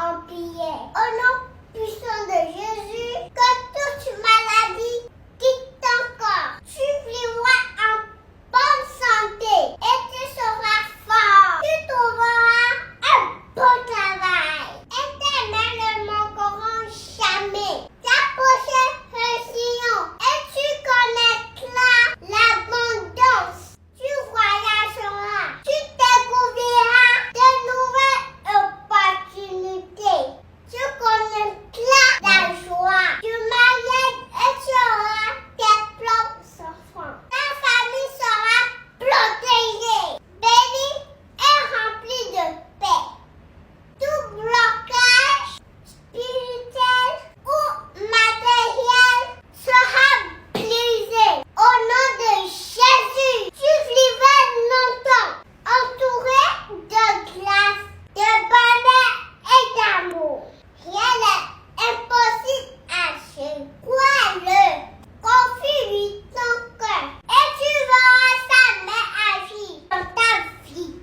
en prière. Au nom puissant de Jésus, que toute maladie quitte ton corps. Tu vivras en bonne santé et tu seras fort. Tu trouveras un bon travail. Éternel ne manqueront jamais. Ta prochaine réunion et tu connaîtras l'abondance. Tu voyageras. Tu découvriras de nouvelles opportunités. Tu connaîtras la joie du mariage et tu auras tes propres enfants. Ta famille sera protégée, bénie et remplie de paix. Tout blocage spirituel ou matériel sera brisé. Au nom de Jésus, tu vivras longtemps, entouré de grâce, de bonheur et d'amour. Rien n'est impossible à Dieu. Crois-le, confie-lui ton cœur et tu verras sa main agir dans ta vie.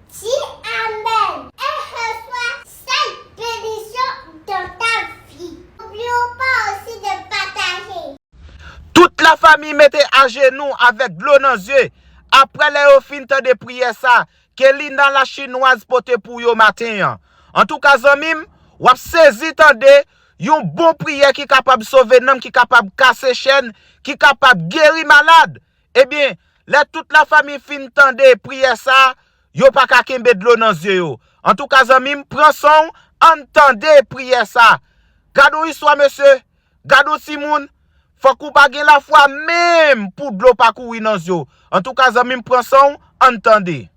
Dis Amen et reçois cette bénédiction dans ta vie. N'oublions pas aussi de partager. Toute la famille mettait à genoux avec de l'eau dans les yeux. Après les fins de prière ça, que Linda la chinoise pote pour yo matin. En tout cas, zamim, ou saisi tande, yon bon prière qui capable sauver l'homme, qui capable casser chaîne, qui capable guérir malade. Eh bien, là toute la famille fin tande prière ça, yo pas ka kembe de l'eau dans les yeux. En tout cas, zamim, prends son, entendez prière ça. Gardons histoire monsieur, gardons Simon. Faut qu'on pas la foi même pour de l'eau pas courir dans les yeux. En tout cas, zamim, prends son, entendez.